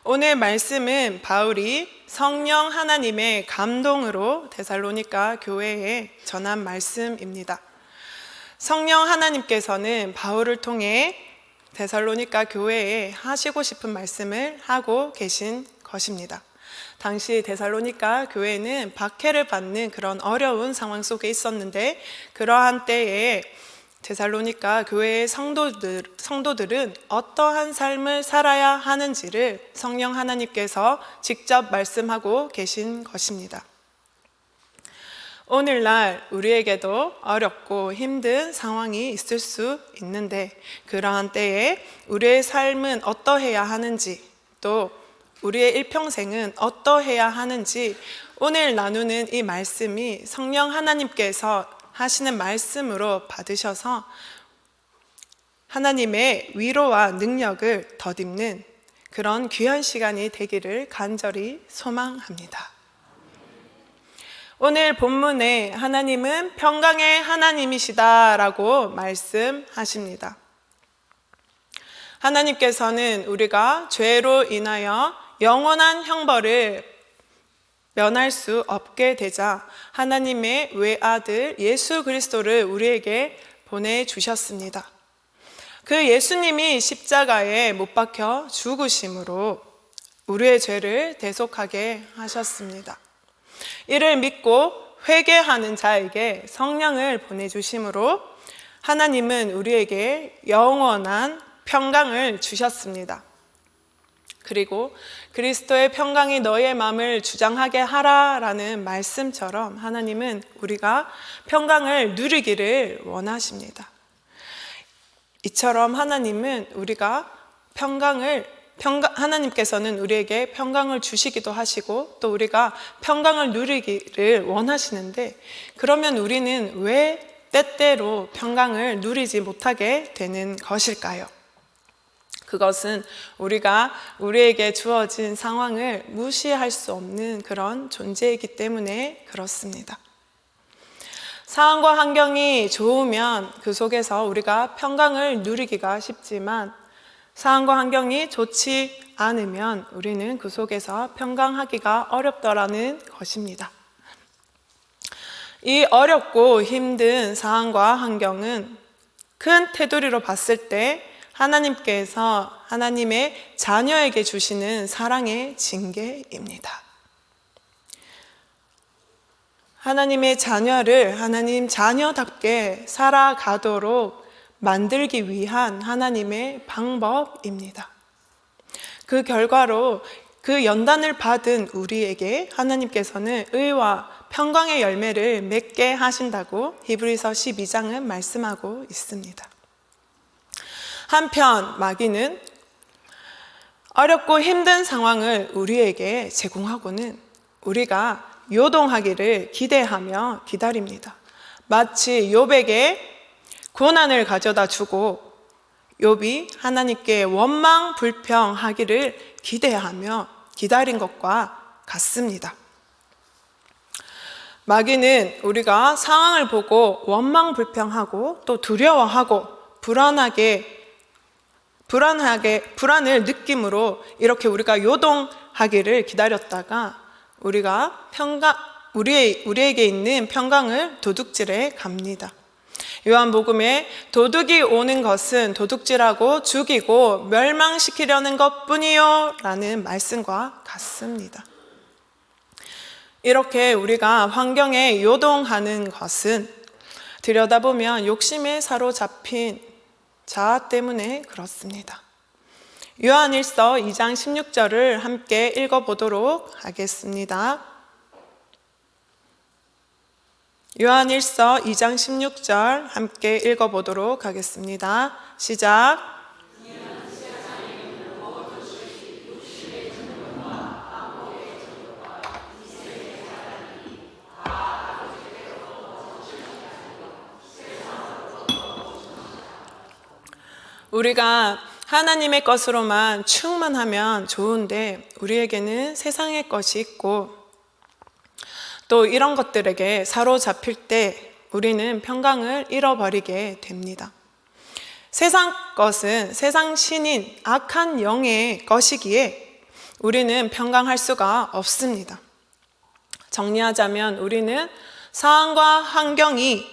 오늘 말씀은 바울이 성령 하나님의 감동으로 데살로니가 교회에 전한 말씀입니다. 성령 하나님께서는 바울을 통해 데살로니가 교회에 하시고 싶은 말씀을 하고 계신 것입니다. 당시 데살로니가 교회는 박해를 받는 그런 어려운 상황 속에 있었는데, 그러한 때에 데살로니가 교회의 성도들은 어떠한 삶을 살아야 하는지를 성령 하나님께서 직접 말씀하고 계신 것입니다. 오늘날 우리에게도 어렵고 힘든 상황이 있을 수 있는데, 그러한 때에 우리의 삶은 어떠해야 하는지, 또 우리의 일평생은 어떠해야 하는지, 오늘 나누는 이 말씀이 성령 하나님께서 하시는 말씀으로 받으셔서 하나님의 위로와 능력을 덧입는 그런 귀한 시간이 되기를 간절히 소망합니다. 오늘 본문에 하나님은 평강의 하나님이시다라고 말씀하십니다. 하나님께서는 우리가 죄로 인하여 영원한 형벌을 면할 수 없게 되자 하나님의 외아들 예수 그리스도를 우리에게 보내주셨습니다. 그 예수님이 십자가에 못 박혀 죽으심으로 우리의 죄를 대속하게 하셨습니다. 이를 믿고 회개하는 자에게 성령을 보내주심으로 하나님은 우리에게 영원한 평강을 주셨습니다. 그리고 그리스도의 평강이 너의 마음을 주장하게 하라라는 말씀처럼 하나님은 우리가 평강을 누리기를 원하십니다. 이처럼 하나님은 우리가 하나님께서는 우리에게 평강을 주시기도 하시고 또 우리가 평강을 누리기를 원하시는데, 그러면 우리는 왜 때때로 평강을 누리지 못하게 되는 것일까요? 그것은 우리가 우리에게 주어진 상황을 무시할 수 없는 그런 존재이기 때문에 그렇습니다. 상황과 환경이 좋으면 그 속에서 우리가 평강을 누리기가 쉽지만, 상황과 환경이 좋지 않으면 우리는 그 속에서 평강하기가 어렵다라는 것입니다. 이 어렵고 힘든 상황과 환경은 큰 테두리로 봤을 때 하나님께서 하나님의 자녀에게 주시는 사랑의 징계입니다. 하나님의 자녀를 하나님 자녀답게 살아가도록 만들기 위한 하나님의 방법입니다. 그 결과로 그 연단을 받은 우리에게 하나님께서는 의와 평강의 열매를 맺게 하신다고 히브리서 12장은 말씀하고 있습니다. 한편 마귀는 어렵고 힘든 상황을 우리에게 제공하고는 우리가 요동하기를 기대하며 기다립니다. 마치 욥에게 고난을 가져다 주고 욥이 하나님께 원망 불평하기를 기대하며 기다린 것과 같습니다. 마귀는 우리가 상황을 보고 원망 불평하고 또 두려워하고 불안을 느낌으로 이렇게 우리가 요동하기를 기다렸다가 우리에게 있는 평강을 도둑질해 갑니다. 요한복음에 도둑이 오는 것은 도둑질하고 죽이고 멸망시키려는 것뿐이요 라는 말씀과 같습니다. 이렇게 우리가 환경에 요동하는 것은 들여다보면 욕심에 사로잡힌 자아 때문에 그렇습니다. 요한일서 2장 16절을 함께 읽어보도록 하겠습니다. 요한일서 2장 16절 함께 읽어보도록 하겠습니다. 시작. 우리가 하나님의 것으로만 충만하면 좋은데 우리에게는 세상의 것이 있고 또 이런 것들에게 사로잡힐 때 우리는 평강을 잃어버리게 됩니다. 세상 것은 세상 신인 악한 영의 것이기에 우리는 평강할 수가 없습니다. 정리하자면 우리는 상황과 환경이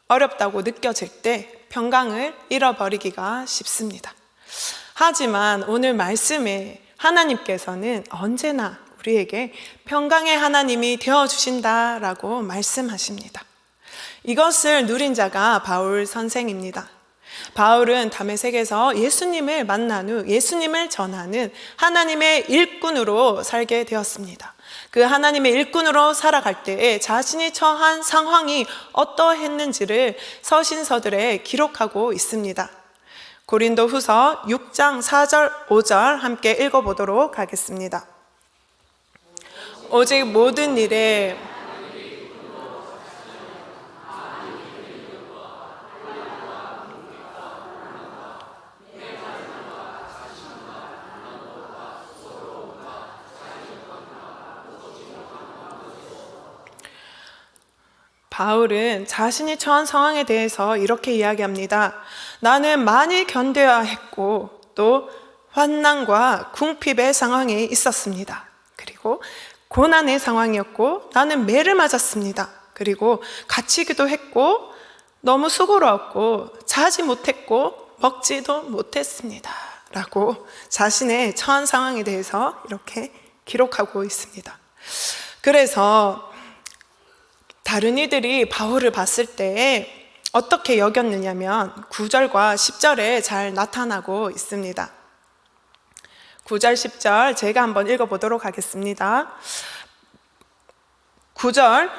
어렵다고 느껴질 때 평강을 잃어버리기가 쉽습니다. 하지만 오늘 말씀에 하나님께서는 언제나 우리에게 평강의 하나님이 되어주신다라고 말씀하십니다. 이것을 누린 자가 바울 선생입니다. 바울은 다메섹에서 예수님을 만난 후 예수님을 전하는 하나님의 일꾼으로 살게 되었습니다. 그 하나님의 일꾼으로 살아갈 때에 자신이 처한 상황이 어떠했는지를 서신서들에 기록하고 있습니다. 고린도 후서 6장 4절 5절 함께 읽어보도록 하겠습니다. 오직 모든 일에 바울은 자신이 처한 상황에 대해서 이렇게 이야기합니다. 나는 많이 견뎌야 했고 또 환난과 궁핍의 상황에 있었습니다. 그리고 고난의 상황이었고 나는 매를 맞았습니다. 그리고 갇히기도 했고 너무 수고로웠고 자지 못했고 먹지도 못했습니다. 라고 자신의 처한 상황에 대해서 이렇게 기록하고 있습니다. 그래서 다른 이들이 바울을 봤을 때 어떻게 여겼느냐면 9절과 10절에 잘 나타나고 있습니다. 9절, 10절 제가 한번 읽어보도록 하겠습니다. 9절,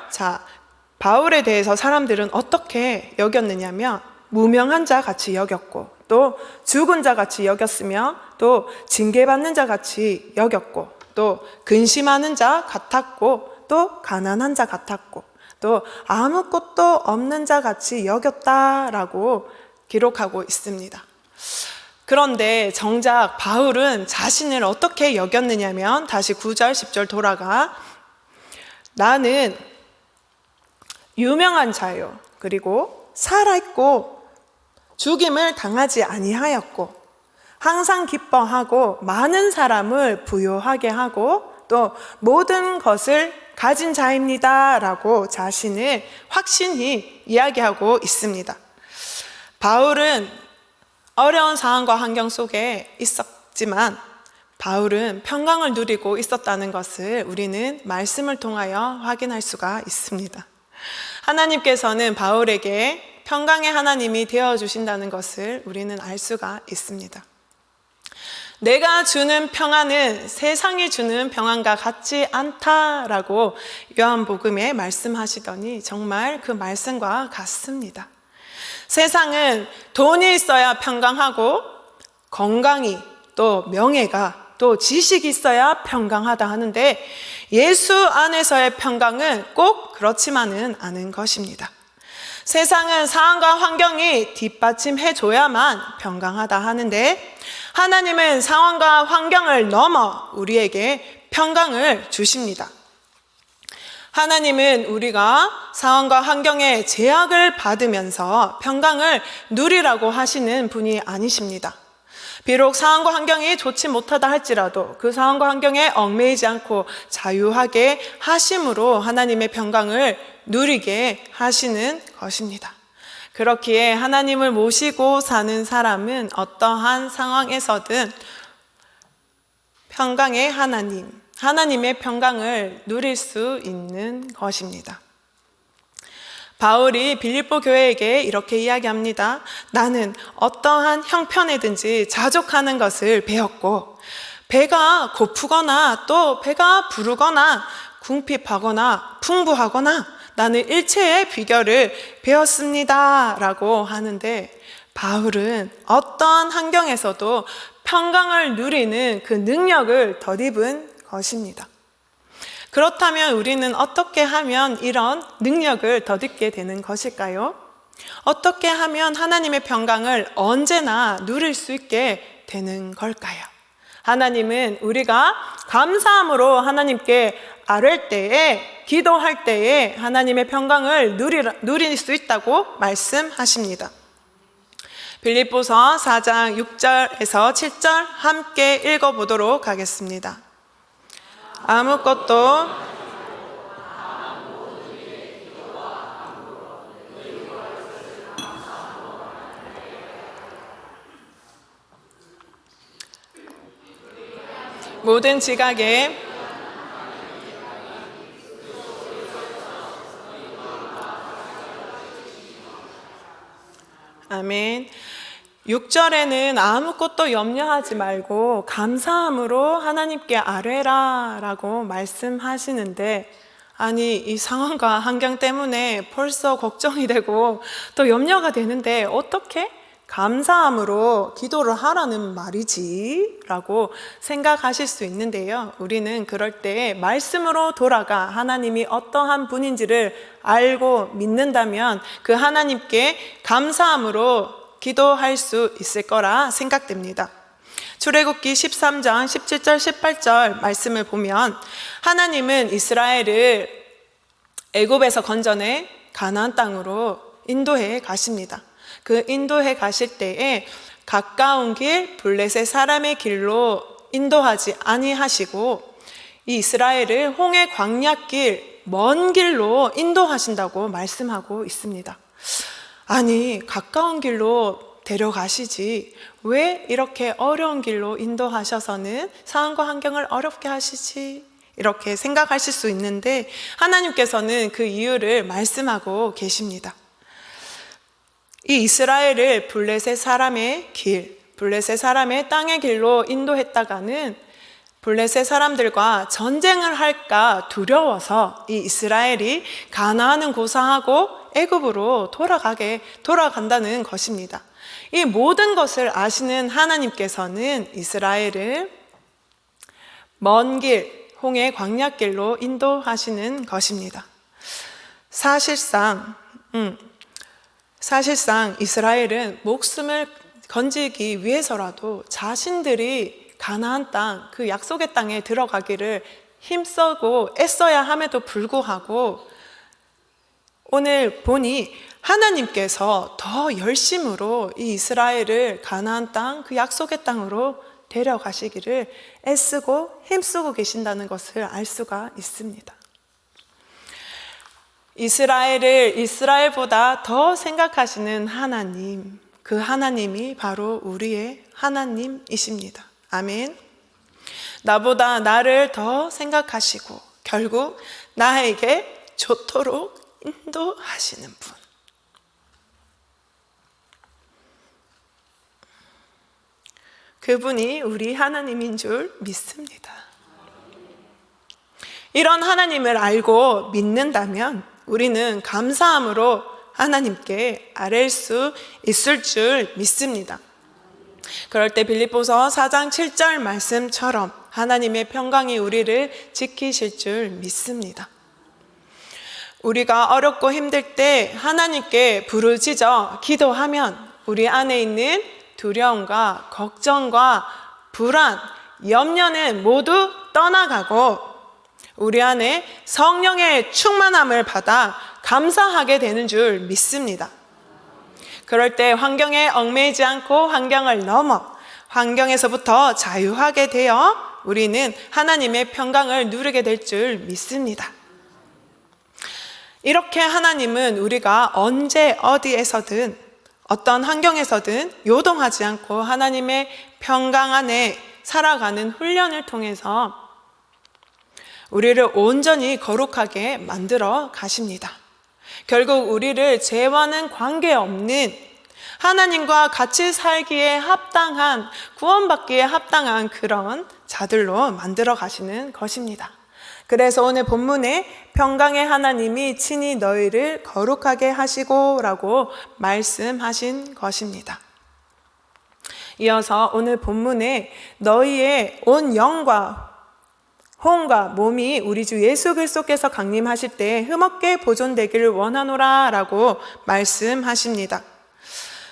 바울에 대해서 사람들은 어떻게 여겼느냐면 무명한 자 같이 여겼고 또 죽은 자 같이 여겼으며 또 징계받는 자 같이 여겼고 또 근심하는 자 같았고 또 가난한 자 같았고 또 아무것도 없는 자 같이 여겼다라고 기록하고 있습니다. 그런데 정작 바울은 자신을 어떻게 여겼느냐면 다시 9절 10절 돌아가 나는 유명한 자요 그리고 살아있고 죽임을 당하지 아니하였고 항상 기뻐하고 많은 사람을 부요하게 하고 또 모든 것을 가진 자입니다 라고 자신을 확신히 이야기하고 있습니다. 바울은 어려운 상황과 환경 속에 있었지만 바울은 평강을 누리고 있었다는 것을 우리는 말씀을 통하여 확인할 수가 있습니다. 하나님께서는 바울에게 평강의 하나님이 되어주신다는 것을 우리는 알 수가 있습니다. 내가 주는 평안은 세상이 주는 평안과 같지 않다라고 요한복음에 말씀하시더니 정말 그 말씀과 같습니다. 세상은 돈이 있어야 평강하고 건강이 또 명예가 또 지식이 있어야 평강하다 하는데 예수 안에서의 평강은 꼭 그렇지만은 않은 것입니다. 세상은 상황과 환경이 뒷받침해줘야만 평강하다 하는데 하나님은 상황과 환경을 넘어 우리에게 평강을 주십니다. 하나님은 우리가 상황과 환경의 제약을 받으면서 평강을 누리라고 하시는 분이 아니십니다. 비록 상황과 환경이 좋지 못하다 할지라도 그 상황과 환경에 얽매이지 않고 자유하게 하심으로 하나님의 평강을 누리게 하시는 것입니다. 그렇기에 하나님을 모시고 사는 사람은 어떠한 상황에서든 평강의 하나님의 평강을 누릴 수 있는 것입니다. 바울이 빌립보 교회에게 이렇게 이야기합니다. 나는 어떠한 형편에든지 자족하는 것을 배웠고 배가 고프거나 또 배가 부르거나 궁핍하거나 풍부하거나 나는 일체의 비결을 배웠습니다 라고 하는데 바울은 어떠한 환경에서도 평강을 누리는 그 능력을 덧입은 것입니다. 그렇다면 우리는 어떻게 하면 이런 능력을 덧입게 되는 것일까요? 어떻게 하면 하나님의 평강을 언제나 누릴 수 있게 되는 걸까요? 하나님은 우리가 감사함으로 하나님께 아뢰 때에 기도할 때에 하나님의 평강을 누릴 수 있다고 말씀하십니다. 빌립보서 4장 6절에서 7절 함께 읽어보도록 하겠습니다. 아무것도 모든 지각에 아멘. 6절에는 아무것도 염려하지 말고 감사함으로 하나님께 아뢰라 라고 말씀하시는데, 아니 이 상황과 환경 때문에 벌써 걱정이 되고 또 염려가 되는데 어떻게 감사함으로 기도를 하라는 말이지? 라고 생각하실 수 있는데요, 우리는 그럴 때 말씀으로 돌아가 하나님이 어떠한 분인지를 알고 믿는다면 그 하나님께 감사함으로 기도할 수 있을 거라 생각됩니다. 출애굽기 13장 17절 18절 말씀을 보면 하나님은 이스라엘을 애굽에서 건져내 가나안 땅으로 인도해 가십니다. 그 인도해 가실 때에 가까운 길 블레셋 사람의 길로 인도하지 아니하시고 이 이스라엘을 홍해 광야길 먼 길로 인도하신다고 말씀하고 있습니다. 아니 가까운 길로 데려가시지 왜 이렇게 어려운 길로 인도하셔서는 상황과 환경을 어렵게 하시지? 이렇게 생각하실 수 있는데 하나님께서는 그 이유를 말씀하고 계십니다. 이 이스라엘을 블레셋 사람의 길, 블레셋 사람의 땅의 길로 인도했다가는 블레셋 사람들과 전쟁을 할까 두려워서 이 이스라엘이 가나안은 고사하고 애굽으로 돌아간다는 것입니다. 이 모든 것을 아시는 하나님께서는 이스라엘을 먼 길, 홍해 광야길로 인도하시는 것입니다. 사실상 이스라엘은 목숨을 건지기 위해서라도 자신들이 가나안 땅, 그 약속의 땅에 들어가기를 힘쓰고 애써야 함에도 불구하고 오늘 보니 하나님께서 더 열심으로 이 이스라엘을 가나안 땅, 그 약속의 땅으로 데려가시기를 애쓰고 힘쓰고 계신다는 것을 알 수가 있습니다. 이스라엘을 이스라엘보다 더 생각하시는 하나님, 그 하나님이 바로 우리의 하나님이십니다. 아멘. 나보다 나를 더 생각하시고 결국 나에게 좋도록 인도하시는 분. 그분이 우리 하나님인 줄 믿습니다. 이런 하나님을 알고 믿는다면 우리는 감사함으로 하나님께 아뢰 수 있을 줄 믿습니다. 그럴 때 빌립보서 4장 7절 말씀처럼 하나님의 평강이 우리를 지키실 줄 믿습니다. 우리가 어렵고 힘들 때 하나님께 부르짖어 기도하면 우리 안에 있는 두려움과 걱정과 불안, 염려는 모두 떠나가고 우리 안에 성령의 충만함을 받아 감사하게 되는 줄 믿습니다. 그럴 때 환경에 얽매이지 않고 환경을 넘어 환경에서부터 자유하게 되어 우리는 하나님의 평강을 누리게 될 줄 믿습니다. 이렇게 하나님은 우리가 언제 어디에서든 어떤 환경에서든 요동하지 않고 하나님의 평강 안에 살아가는 훈련을 통해서 우리를 온전히 거룩하게 만들어 가십니다. 결국 우리를 죄와는 관계없는 하나님과 같이 살기에 합당한, 구원받기에 합당한 그런 자들로 만들어 가시는 것입니다. 그래서 오늘 본문에 평강의 하나님이 친히 너희를 거룩하게 하시고 라고 말씀하신 것입니다. 이어서 오늘 본문에 너희의 온 영과 혼과 몸이 우리 주 예수 그리스도께서 강림하실 때 흠없게 보존되기를 원하노라 라고 말씀하십니다.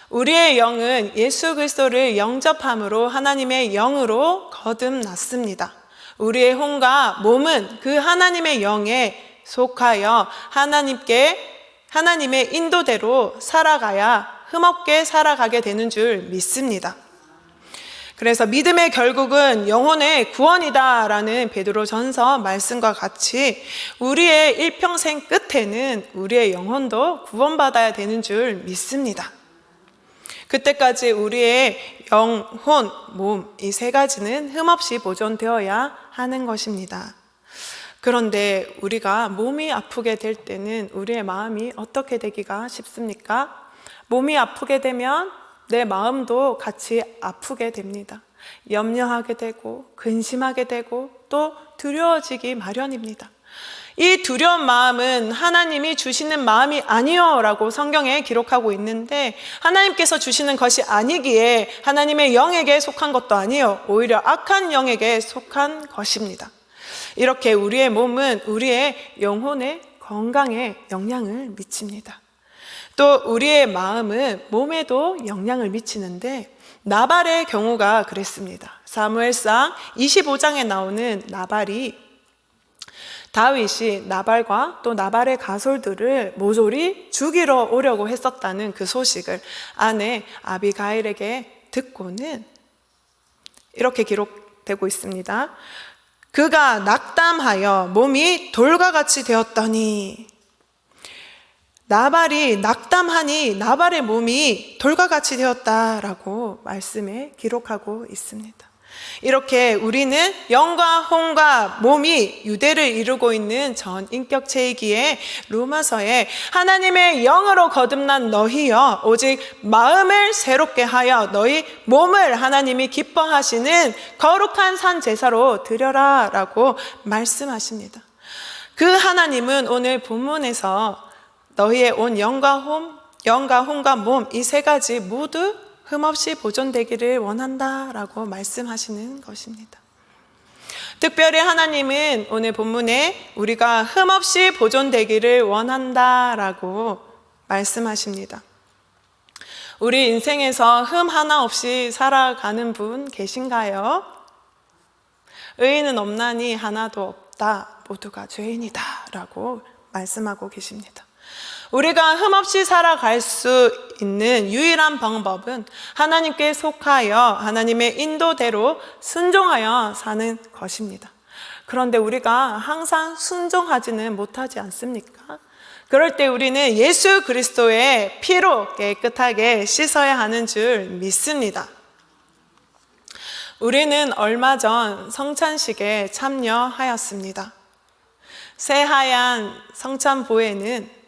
우리의 영은 예수 그리스도를 영접함으로 하나님의 영으로 거듭났습니다. 우리의 혼과 몸은 그 하나님의 영에 속하여 하나님의 인도대로 살아가야 흠없게 살아가게 되는 줄 믿습니다. 그래서 믿음의 결국은 영혼의 구원이다라는 베드로전서 말씀과 같이 우리의 일평생 끝에는 우리의 영혼도 구원받아야 되는 줄 믿습니다. 그때까지 우리의 영혼, 몸, 이 세 가지는 흠없이 보존되어야 하는 것입니다. 그런데 우리가 몸이 아프게 될 때는 우리의 마음이 어떻게 되기가 쉽습니까? 몸이 아프게 되면 내 마음도 같이 아프게 됩니다. 염려하게 되고 근심하게 되고 또 두려워지기 마련입니다. 이 두려운 마음은 하나님이 주시는 마음이 아니요 라고 성경에 기록하고 있는데, 하나님께서 주시는 것이 아니기에 하나님의 영에게 속한 것도 아니요, 오히려 악한 영에게 속한 것입니다. 이렇게 우리의 몸은 우리의 영혼의 건강에 영향을 미칩니다. 또 우리의 마음은 몸에도 영향을 미치는데, 나발의 경우가 그랬습니다. 사무엘상 25장에 나오는 나발이, 다윗이 나발과 또 나발의 가솔들을 모조리 죽이러 오려고 했었다는 그 소식을 아내 아비가일에게 듣고는 이렇게 기록되고 있습니다. 그가 낙담하여 몸이 돌과 같이 되었더니, 나발이 낙담하니 나발의 몸이 돌과 같이 되었다라고 말씀에 기록하고 있습니다. 이렇게 우리는 영과 혼과 몸이 유대를 이루고 있는 전 인격체이기에 로마서에 하나님의 영으로 거듭난 너희여 오직 마음을 새롭게 하여 너희 몸을 하나님이 기뻐하시는 거룩한 산 제사로 드려라 라고 말씀하십니다. 그 하나님은 오늘 본문에서 너희의 온 영과 혼과 몸 이 세 가지 모두 흠없이 보존되기를 원한다라고 말씀하시는 것입니다. 특별히 하나님은 오늘 본문에 우리가 흠없이 보존되기를 원한다라고 말씀하십니다. 우리 인생에서 흠 하나 없이 살아가는 분 계신가요? 의인은 없나니 하나도 없다. 모두가 죄인이다 라고 말씀하고 계십니다. 우리가 흠없이 살아갈 수 있는 유일한 방법은 하나님께 속하여 하나님의 인도대로 순종하여 사는 것입니다. 그런데 우리가 항상 순종하지는 못하지 않습니까? 그럴 때 우리는 예수 그리스도의 피로 깨끗하게 씻어야 하는 줄 믿습니다. 우리는 얼마 전 성찬식에 참여하였습니다. 새하얀 성찬보에는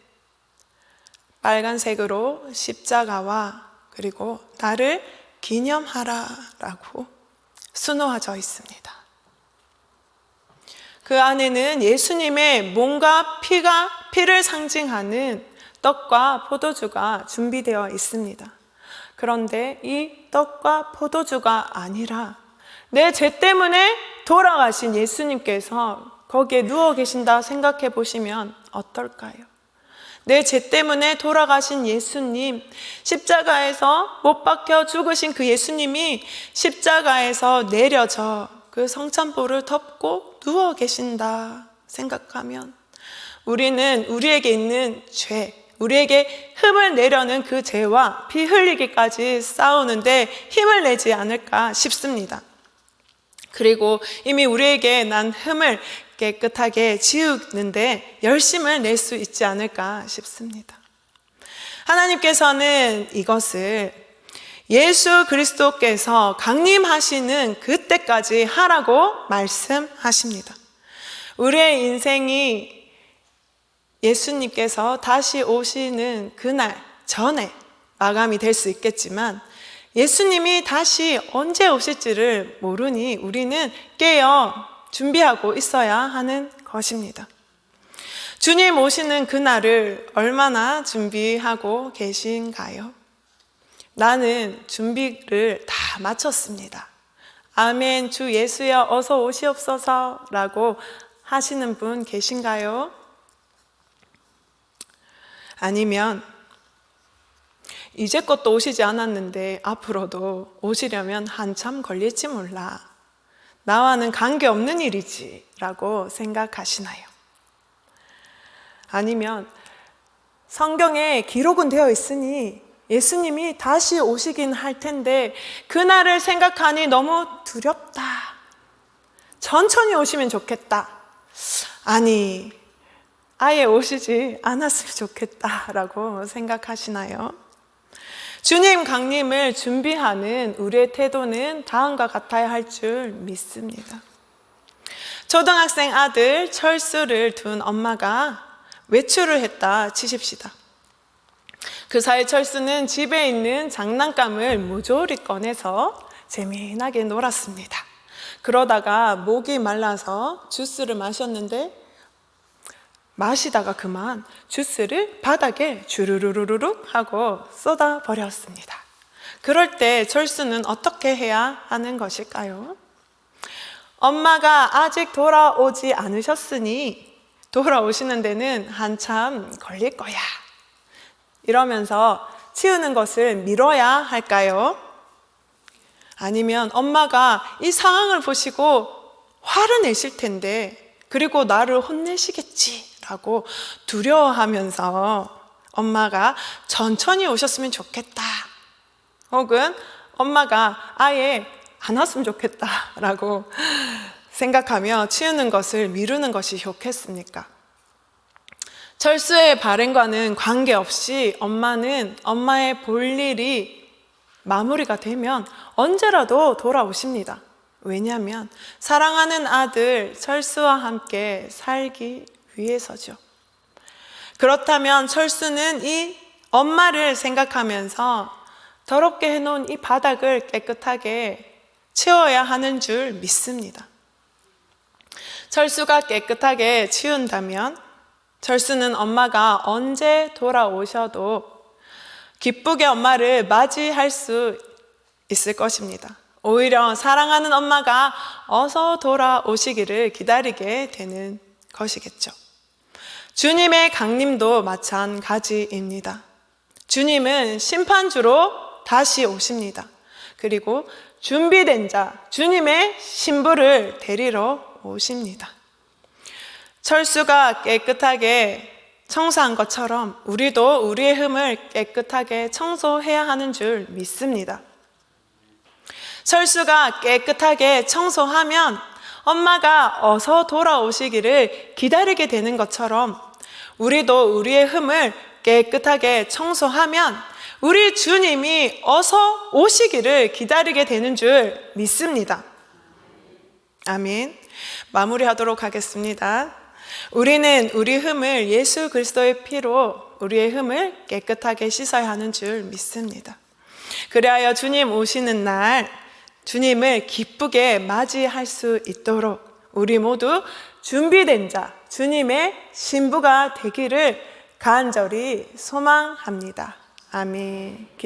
빨간색으로 십자가와 그리고 나를 기념하라라고 수놓아져 있습니다. 그 안에는 예수님의 몸과 피를 상징하는 떡과 포도주가 준비되어 있습니다. 그런데 이 떡과 포도주가 아니라 내 죄 때문에 돌아가신 예수님께서 거기에 누워 계신다 생각해 보시면 어떨까요? 내 죄 때문에 돌아가신 예수님, 십자가에서 못 박혀 죽으신 그 예수님이 십자가에서 내려져 그 성찬보를 덮고 누워 계신다 생각하면 우리는 우리에게 있는 죄, 우리에게 흠을 내려는 그 죄와 피 흘리기까지 싸우는데 힘을 내지 않을까 싶습니다. 그리고 이미 우리에게 난 흠을 깨끗하게 지우는데 열심을 낼 수 있지 않을까 싶습니다. 하나님께서는 이것을 예수 그리스도께서 강림하시는 그때까지 하라고 말씀하십니다. 우리의 인생이 예수님께서 다시 오시는 그날 전에 마감이 될 수 있겠지만 예수님이 다시 언제 오실지를 모르니 우리는 깨어 준비하고 있어야 하는 것입니다. 주님 오시는 그날을 얼마나 준비하고 계신가요? 나는 준비를 다 마쳤습니다. 아멘, 주 예수여 어서 오시옵소서 라고 하시는 분 계신가요? 아니면 이제껏도 오시지 않았는데 앞으로도 오시려면 한참 걸릴지 몰라. 나와는 관계없는 일이지 라고 생각하시나요? 아니면 성경에 기록은 되어 있으니 예수님이 다시 오시긴 할 텐데 그날을 생각하니 너무 두렵다. 천천히 오시면 좋겠다. 아니, 아예 오시지 않았으면 좋겠다라고 생각하시나요? 주님 강림을 준비하는 우리의 태도는 다음과 같아야 할 줄 믿습니다. 초등학생 아들 철수를 둔 엄마가 외출을 했다 치십시다. 그 사이 철수는 집에 있는 장난감을 모조리 꺼내서 재미나게 놀았습니다. 그러다가 목이 말라서 주스를 마셨는데 마시다가 그만 주스를 바닥에 주르르르륵 하고 쏟아버렸습니다. 그럴 때 철수는 어떻게 해야 하는 것일까요? 엄마가 아직 돌아오지 않으셨으니 돌아오시는 데는 한참 걸릴 거야. 이러면서 치우는 것을 미뤄야 할까요? 아니면 엄마가 이 상황을 보시고 화를 내실 텐데 그리고 나를 혼내시겠지라고 두려워하면서 엄마가 천천히 오셨으면 좋겠다. 혹은 엄마가 아예 안 왔으면 좋겠다라고 생각하며 치우는 것을 미루는 것이 좋겠습니까? 철수의 발행과는 관계없이 엄마는 엄마의 볼일이 마무리가 되면 언제라도 돌아오십니다. 왜냐하면 사랑하는 아들 철수와 함께 살기 위해서죠. 그렇다면 철수는 이 엄마를 생각하면서 더럽게 해놓은 이 바닥을 깨끗하게 치워야 하는 줄 믿습니다. 철수가 깨끗하게 치운다면 철수는 엄마가 언제 돌아오셔도 기쁘게 엄마를 맞이할 수 있을 것입니다. 오히려 사랑하는 엄마가 어서 돌아오시기를 기다리게 되는 것이겠죠. 주님의 강림도 마찬가지입니다. 주님은 심판주로 다시 오십니다. 그리고 준비된 자, 주님의 신부를 데리러 오십니다. 철수가 깨끗하게 청소한 것처럼 우리도 우리의 흠을 깨끗하게 청소해야 하는 줄 믿습니다. 철수가 깨끗하게 청소하면 엄마가 어서 돌아오시기를 기다리게 되는 것처럼 우리도 우리의 흠을 깨끗하게 청소하면 우리 주님이 어서 오시기를 기다리게 되는 줄 믿습니다. 아멘. 마무리하도록 하겠습니다. 우리는 우리 흠을 예수 그리스도의 피로 우리의 흠을 깨끗하게 씻어야 하는 줄 믿습니다. 그리하여 주님 오시는 날 주님을 기쁘게 맞이할 수 있도록 우리 모두 준비된 자, 주님의 신부가 되기를 간절히 소망합니다. 아멘.